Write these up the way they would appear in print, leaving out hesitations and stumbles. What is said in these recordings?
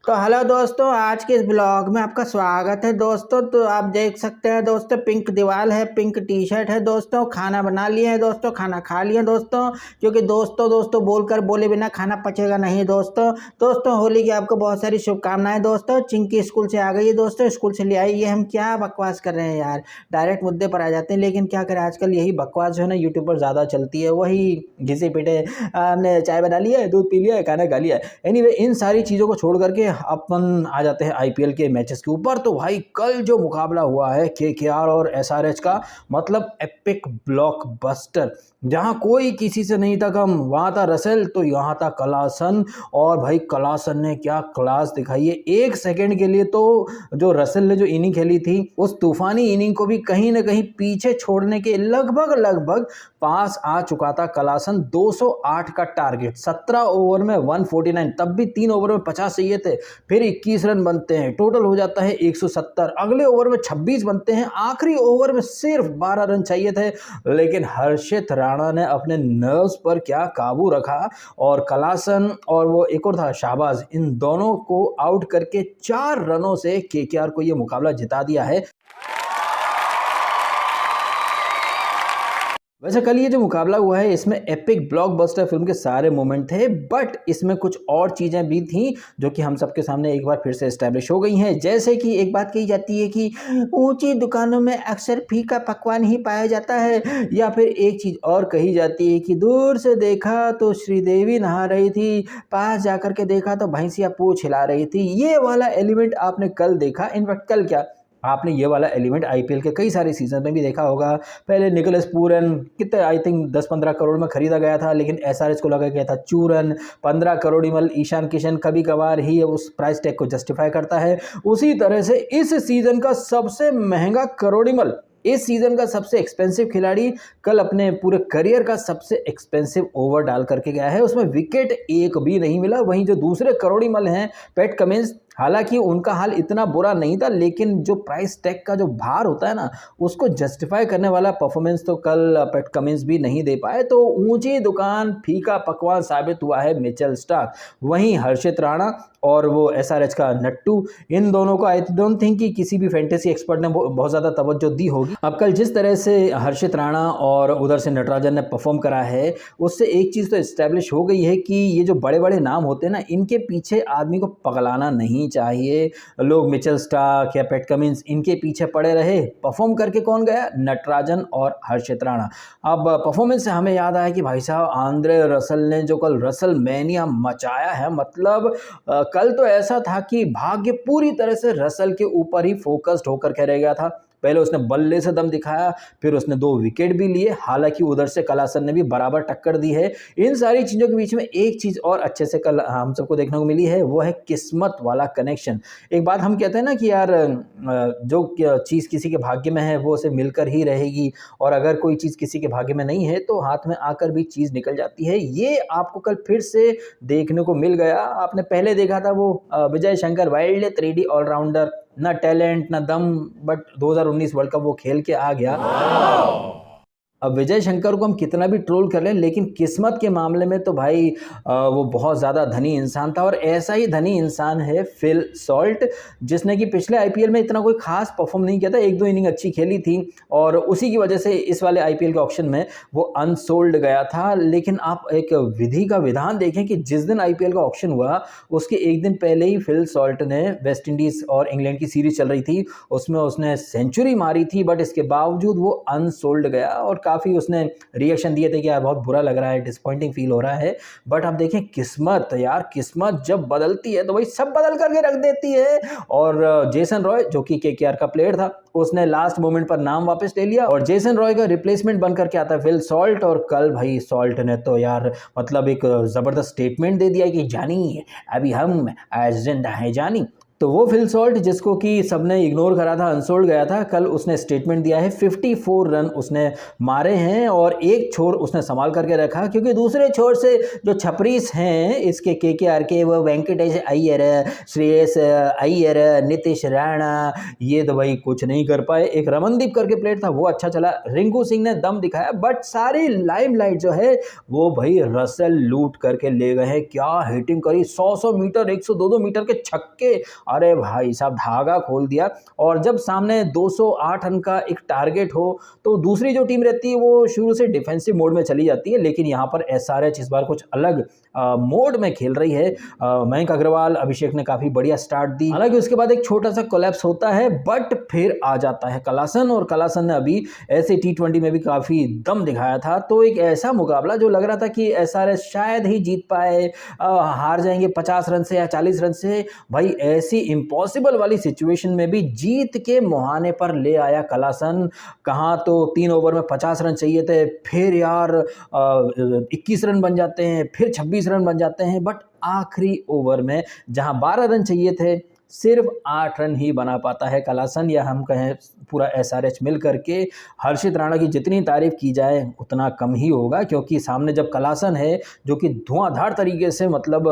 तो हेलो दोस्तों, आज के इस ब्लॉग में आपका स्वागत है दोस्तों। तो आप देख सकते हैं दोस्तों, पिंक दीवार है, पिंक टी शर्ट है दोस्तों। खाना बना लिए है दोस्तों, खाना खा लिए दोस्तों, क्योंकि दोस्तों दोस्तों बोलकर बोले बिना खाना पचेगा नहीं दोस्तों। दोस्तों होली की आपको बहुत सारी शुभकामनाएं दोस्तों। चिंकी स्कूल से आ गई है दोस्तों, स्कूल से ले आई। ये हम क्या बकवास कर रहे हैं यार, डायरेक्ट मुद्दे पर आ जाते हैं। लेकिन क्या करें, आजकल यही बकवास जो है ना यूट्यूब पर ज़्यादा चलती है। वही घिसे पिटे, हमने चाय बना लिया है, दूध पी लिया है, खाना खा लिया है। एनीवे, इन सारी चीज़ों को छोड़ करके अपन आ जाते हैं आईपीएल के मैचेस के ऊपर। तो भाई कल जो मुकाबला हुआ है केकेआर और एसआरएच का, मतलब एपिक ब्लॉकबस्टर, जहां कोई किसी से नहीं था कम। वहां था रसेल तो यहाँ था कलासन। और भाई कलासन ने क्या क्लास दिखाई है। एक सेकंड के लिए तो जो रसेल ने जो इनिंग खेली थी, उस तूफानी इनिंग को भी कहीं ना कहीं पीछे छोड़ने के लगभग पास आ चुका था कलासन। 208 का टारगेट, 17 ओवर में 149, तब भी 3 ओवर में 50 चाहिए थे। फिर 21 रन बनते हैं, टोटल हो जाता है 170। अगले ओवर में 26 बनते हैं, आखिरी ओवर में सिर्फ 12 रन चाहिए थे। लेकिन हर्षित राणा ने अपने नर्व्स पर क्या काबू रखा, और कलासन और वो एक और था शाहबाज, इन दोनों को आउट करके 4 रनों से केकेआर को ये मुकाबला जिता दिया है। वैसे कल ये जो मुकाबला हुआ है, इसमें एपिक ब्लॉकबस्टर फिल्म के सारे मोमेंट थे, बट इसमें कुछ और चीज़ें भी थी जो कि हम सबके सामने एक बार फिर से एस्टैब्लिश हो गई हैं। जैसे कि एक बात कही जाती है कि ऊंची दुकानों में अक्सर फीका पकवान ही पाया जाता है, या फिर एक चीज़ और कही जाती है कि दूर से देखा तो श्रीदेवी नहा रही थी, पास जाकर के देखा तो भैंसिया पूंछ हिला रही थी। ये वाला एलिमेंट आपने कल देखा। इनफैक्ट कल क्या, आपने ये वाला एलिमेंट आईपीएल के कई सारे सीजन में भी देखा होगा। पहले निकोलस पूरन कितने, आई थिंक 10-15 करोड़ में खरीदा गया था, लेकिन एसआरएच को लगा गया था चूरन। 15 करोड़ मल ईशान किशन कभी कभार ही उस प्राइस टैग को जस्टिफाई करता है। उसी तरह से इस सीजन का सबसे महंगा करोड़ीमल, इस सीजन का सबसे एक्सपेंसिव खिलाड़ी कल अपने पूरे करियर का सबसे एक्सपेंसिव ओवर डाल करके गया है। उसमें विकेट एक भी नहीं मिला। वहीं जो दूसरे करोड़ीमल हैं, पैट कमिंस, हालांकि उनका हाल इतना बुरा नहीं था, लेकिन जो प्राइस टैग का जो भार होता है ना, उसको जस्टिफाई करने वाला परफॉर्मेंस तो कल पैट कमिंस भी नहीं दे पाए। तो ऊंची दुकान फीका पकवान साबित हुआ है मिचेल स्टार्क। वहीं हर्षित राणा और वो एसआरएच का नट्टू, इन दोनों को आई डोंट थिंक कि किसी भी फैंटेसी एक्सपर्ट ने बहुत ज़्यादा तवज्जो दी होगी। अब कल जिस तरह से हर्षित राणा और उधर से नटराजन ने परफॉर्म करा है, उससे एक चीज़ तो इस्टेब्लिश हो गई है कि ये जो बड़े बड़े नाम होते हैं ना, इनके पीछे आदमी को पगलाना नहीं चाहिए। लोग मिचेल स्टार्क या पैट कमिंस, इनके पीछे पड़े रहे। परफॉर्म करके कौन गया? नटराजन और हर्षित राणा। अब परफॉर्मेंस से हमें याद आया कि भाई साहब, आंद्रे रसल ने जो कल रसल मैनिया मचाया है, मतलब कल तो ऐसा था कि भाग्य पूरी तरह से रसल के ऊपर ही फोकस्ड होकर के रह गया था। पहले उसने बल्ले से दम दिखाया, फिर उसने 2 विकेट भी लिए। हालांकि उधर से कलासन ने भी बराबर टक्कर दी है। इन सारी चीज़ों के बीच में एक चीज़ और अच्छे से कल हम सबको देखने को मिली है, वो है किस्मत वाला कनेक्शन। एक बात हम कहते हैं ना कि यार, जो चीज़ किसी के भाग्य में है वो उसे मिलकर ही रहेगी, और अगर कोई चीज़ किसी के भाग्य में नहीं है तो हाथ में आकर भी चीज़ निकल जाती है। ये आपको कल फिर से देखने को मिल गया। आपने पहले देखा था वो Vijay Shankar wild 3D allrounder, ना टैलेंट ना दम, बट 2019 वर्ल्ड कप वो खेल के आ गया। अब विजय शंकर को हम कितना भी ट्रोल कर लें, लेकिन किस्मत के मामले में तो भाई वो बहुत ज़्यादा धनी इंसान था। और ऐसा ही धनी इंसान है फिल सॉल्ट, जिसने कि पिछले आईपीएल में इतना कोई खास परफॉर्म नहीं किया था। 1-2 इनिंग अच्छी खेली थी, और उसी की वजह से इस वाले आईपीएल के ऑक्शन में वो अनसोल्ड गया था। लेकिन आप एक विधि का विधान देखें कि जिस दिन आईपीएल का ऑक्शन हुआ, उसके एक दिन पहले ही फिल सॉल्ट ने, वेस्ट इंडीज़ और इंग्लैंड की सीरीज चल रही थी, उसमें उसने सेंचुरी मारी थी, बट इसके बावजूद वो अनसोल्ड गया। और काफ़ी उसने रिएक्शन दिए थे कि यार बहुत बुरा लग रहा है, डिसअपॉइंटिंग फील हो रहा है। बट आप देखें किस्मत, यार किस्मत जब बदलती है तो भाई सब बदल करके रख देती है। और जेसन रॉय, जो कि केकेआर का प्लेयर था, उसने लास्ट मोमेंट पर नाम वापस ले लिया, और जेसन रॉय का रिप्लेसमेंट बन करके आता है फिल सॉल्ट। और कल भाई सॉल्ट ने तो यार मतलब एक ज़बरदस्त स्टेटमेंट दे दिया कि जानी अभी हम जिंदा हैं जानी। तो वो फिल सॉल्ट जिसको कि सबने इग्नोर करा था, अनसोल्ड गया था, कल उसने स्टेटमेंट दिया है। 54 रन उसने मारे हैं और एक छोर उसने संभाल करके रखा, क्योंकि दूसरे छोर से जो छपरीस हैं इसके केकेआर के, वो वेंकटेश अय्यर, श्रेयस अय्यर, नीतीश राणा, ये तो भाई कुछ नहीं कर पाए। एक रमनदीप करके प्लेयर था, वो अच्छा चला, रिंकू सिंह ने दम दिखाया, बट सारी लाइमलाइट जो है वो भाई रसेल लूट करके ले गए हैं। क्या हिटिंग करी, 100 मीटर, 102 मीटर के छक्के, अरे भाई साहब धागा खोल दिया। और जब सामने 208 रन का एक टारगेट हो तो दूसरी जो टीम रहती है वो शुरू से डिफेंसिव मोड में चली जाती है, लेकिन यहाँ पर एसआरएच इस बार कुछ अलग मोड में खेल रही है। मयंक अग्रवाल, अभिषेक ने काफ़ी बढ़िया स्टार्ट दी, हालांकि उसके बाद एक छोटा सा कोलैप्स होता है, बट फिर आ जाता है कलासन, और कलासन ने अभी ऐसे T20 में भी काफ़ी दम दिखाया था। तो एक ऐसा मुकाबला जो लग रहा था कि एसआरएच शायद ही जीत पाए, हार जाएंगे 50 रन से या 40 रन से, भाई ऐसी इम्पॉसिबल वाली सिचुएशन में भी जीत के मुहाने पर ले आया कलासन। कहाँ तो 3 ओवर में 50 रन चाहिए थे, फिर यार 21 रन बन जाते हैं, फिर 26 रन बन जाते हैं, बट आखिरी ओवर में जहां 12 रन चाहिए थे सिर्फ 8 रन ही बना पाता है कलासन, या हम कहें पूरा एसआरएच मिल करके। हर्षित राणा की जितनी तारीफ की जाए उतना कम ही होगा, क्योंकि सामने जब कलासन है जो कि धुआंधार तरीके से मतलब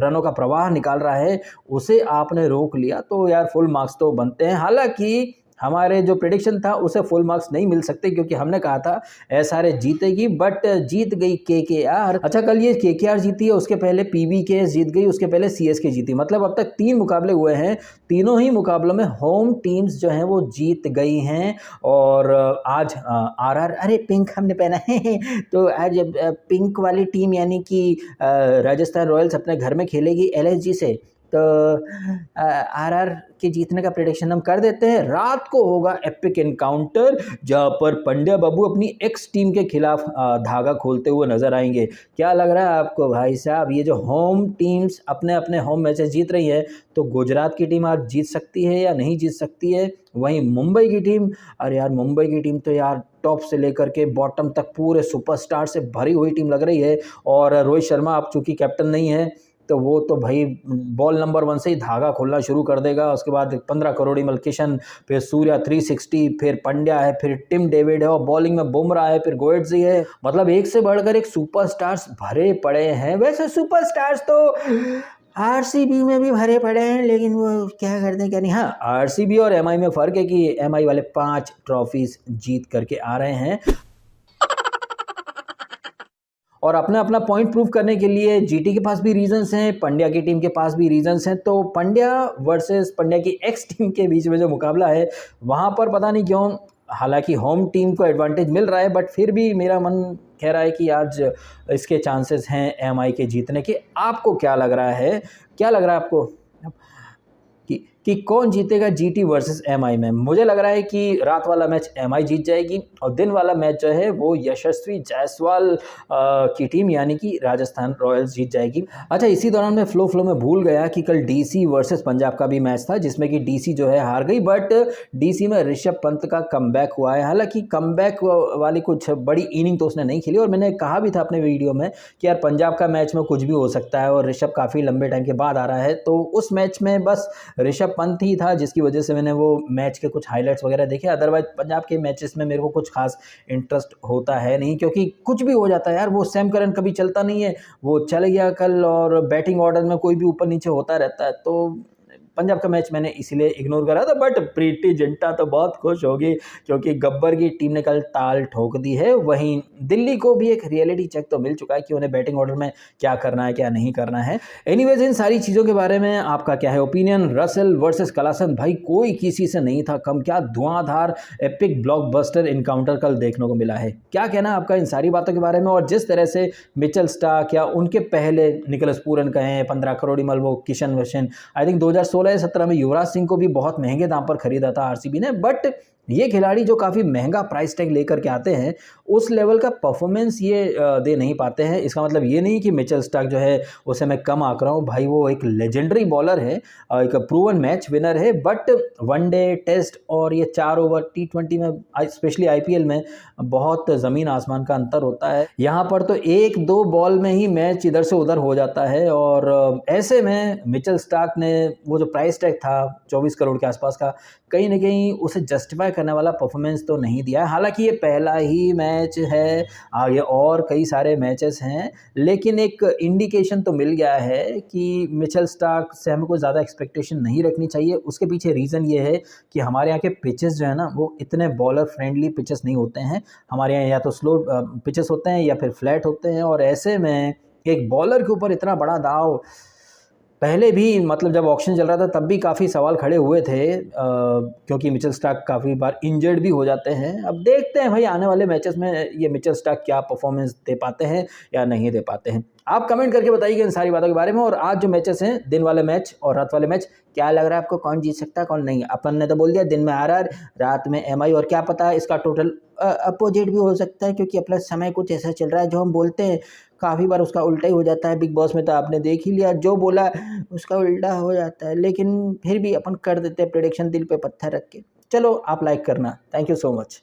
रनों का प्रवाह निकाल रहा है, उसे आपने रोक लिया तो यार फुल मार्क्स तो बनते हैं। हालांकि हमारे जो प्रेडिक्शन था उसे फुल मार्क्स नहीं मिल सकते, क्योंकि हमने कहा था एसआरएच जीतेगी, बट जीत गई केकेआर। अच्छा, कल ये केकेआर जीती है, उसके पहले पीबीके जीत गई, उसके पहले सीएसके जीती, मतलब अब तक 3 मुकाबले हुए हैं, तीनों ही मुकाबलों में होम टीम्स जो हैं वो जीत गई हैं। और आज आरआर, अरे पिंक हमने पहना है तो आज पिंक वाली टीम यानी कि राजस्थान रॉयल्स अपने घर में खेलेगी एलएसजी से, तो आरआर के जीतने का प्रेडिक्शन हम कर देते हैं। रात को होगा एपिक एनकाउंटर, जहां पर पंड्या बाबू अपनी एक्स टीम के खिलाफ धागा खोलते हुए नजर आएंगे। क्या लग रहा है आपको भाई साहब, ये जो होम टीम्स अपने अपने होम मैचेस जीत रही है, तो गुजरात की टीम आज जीत सकती है या नहीं जीत सकती है? वहीं मुंबई की टीम, अरे यार मुंबई की टीम तो यार टॉप से लेकर के बॉटम तक पूरे सुपरस्टार से भरी हुई टीम लग रही है। और रोहित शर्मा अब चूंकि कैप्टन नहीं है, तो वो तो भाई बॉल नंबर 1 से ही धागा खोलना शुरू कर देगा। उसके बाद 15 करोड़ किशन, फिर सूर्या 360, फिर पंड्या है, फिर टिम डेविड है, और बॉलिंग में बुमराह है, फिर गोएट्जी है, मतलब एक से बढ़कर एक सुपरस्टार्स भरे पड़े हैं। वैसे सुपरस्टार्स तो आरसीबी में भी भरे पड़े हैं, लेकिन वो क्या करते हैं क्या नहीं। हाँ, आरसीबी और एमआई में फ़र्क है कि एमआई वाले 5 ट्रॉफीज जीत करके आ रहे हैं, और अपना अपना पॉइंट प्रूव करने के लिए जीटी के पास भी रीजंस हैं, पंड्या की टीम के पास भी रीजंस हैं। तो पंड्या वर्सेस पंड्या की एक्स टीम के बीच में जो मुकाबला है, वहाँ पर पता नहीं क्यों, हालांकि होम टीम को एडवांटेज मिल रहा है, बट फिर भी मेरा मन कह रहा है कि आज इसके चांसेस हैं एमआई के जीतने के। आपको क्या लग रहा है, क्या लग रहा है आपको कि कौन जीतेगा जीटी वर्सेस एमआई में? मुझे लग रहा है कि रात वाला मैच एमआई जीत जाएगी, और दिन वाला मैच जो है वो यशस्वी जायसवाल की टीम यानी कि राजस्थान रॉयल्स जीत जाएगी। अच्छा, इसी दौरान मैं फ्लो में भूल गया कि कल डीसी वर्सेस पंजाब का भी मैच था, जिसमें कि डीसी जो है हार गई, बट डीसी में ऋषभ पंत का कमबैक हुआ है। हालांकि कमबैक वाली कुछ बड़ी इनिंग तो उसने नहीं खेली, और मैंने कहा भी था अपने वीडियो में कि यार पंजाब का मैच में कुछ भी हो सकता है, और ऋषभ काफ़ी लंबे टाइम के बाद आ रहा है। तो उस मैच में बस ऋषभ पंत ही था जिसकी वजह से मैंने वो मैच के कुछ हाइलाइट्स वगैरह देखे। अदरवाइज पंजाब के मैचेस में मेरे को कुछ खास इंटरेस्ट होता है नहीं, क्योंकि कुछ भी हो जाता है यार। वो सैम करन कभी चलता नहीं है, वो चले गया कल, और बैटिंग ऑर्डर में कोई भी ऊपर नीचे होता रहता है। तो पंजाब का मैच मैंने इसीलिए इग्नोर करा था। बट प्रीति जिंटा तो बहुत खुश होगी, क्योंकि गब्बर की टीम ने कल ताल ठोक दी है। वहीं दिल्ली को भी एक रियलिटी चेक तो मिल चुका है कि उन्हें बैटिंग ऑर्डर में क्या करना है क्या नहीं करना है। एनीवेज, इन सारी चीज़ों के बारे में आपका क्या है ओपिनियन? रसेल वर्सेस कलासन, भाई कोई किसी से नहीं था कम। क्या धुआंधार एपिक ब्लॉकबस्टर इनकाउंटर कल देखने को मिला है। क्या कहना है आपका इन सारी बातों के बारे में? और जिस तरह से मिचेल स्टार्क या उनके पहले निकोलस पूरन कहें, 15 करोड़ वो किशन वशन, आई थिंक 2016-17 में युवराज सिंह को भी बहुत महंगे दाम पर खरीदा था आरसीबी ने, बट ये खिलाड़ी जो काफ़ी महंगा प्राइस टैग लेकर के आते हैं, उस लेवल का परफॉर्मेंस ये दे नहीं पाते हैं। इसका मतलब ये नहीं कि मिचेल स्टार्क जो है उसे मैं कम आँक रहा हूँ, भाई वो एक लेजेंडरी बॉलर है, एक प्रूवन मैच विनर है, बट वनडे, टेस्ट और ये 4 ओवर T20 में स्पेशली IPL में बहुत ज़मीन आसमान का अंतर होता है। यहाँ पर तो 1-2 बॉल में ही मैच इधर से उधर हो जाता है और ऐसे में मिचेल स्टार्क ने वो जो प्राइस टैग था 24 करोड़ के आसपास का, कहीं न कहीं उसे जस्टिफ़ाई करने वाला परफॉर्मेंस तो नहीं दिया है। हालाँकि ये पहला ही मैच है, आगे और कई सारे मैचेस हैं, लेकिन एक इंडिकेशन तो मिल गया है कि मिचेल स्टार्क से हमें कोई ज़्यादा एक्सपेक्टेशन नहीं रखनी चाहिए। उसके पीछे रीज़न ये है कि हमारे यहाँ के पिचेस जो है ना, वो इतने बॉलर फ्रेंडली पिचेस नहीं होते हैं। हमारे यहाँ या तो स्लो पिचेस होते हैं या फिर फ्लैट होते हैं और ऐसे में एक बॉलर के ऊपर इतना बड़ा दाँव पहले भी मतलब जब ऑक्शन चल रहा था तब भी काफ़ी सवाल खड़े हुए थे, क्योंकि मिचेल स्टार्क काफ़ी बार इंजर्ड भी हो जाते हैं। अब देखते हैं भाई आने वाले मैचेस में ये मिचेल स्टार्क क्या परफॉर्मेंस दे पाते हैं या नहीं दे पाते हैं। आप कमेंट करके बताइए इन सारी बातों के बारे में। और आज जो मैचेस हैं, दिन वाले मैच और रात वाले मैच, क्या लग रहा है आपको कौन जीत सकता है कौन नहीं? अपन ने तो बोल दिया दिन में RR, रात में MI, और क्या पता इसका टोटल अपोजिट भी हो सकता है, क्योंकि अपना समय कुछ ऐसा चल रहा है जो हम बोलते हैं काफ़ी बार उसका उल्टा ही हो जाता है। बिग बॉस में तो आपने देख ही लिया, जो बोला उसका उल्टा हो जाता है, लेकिन फिर भी अपन कर देते हैं प्रेडिक्शन दिल पे पत्थर रख के। चलो आप लाइक करना। Thank you so much.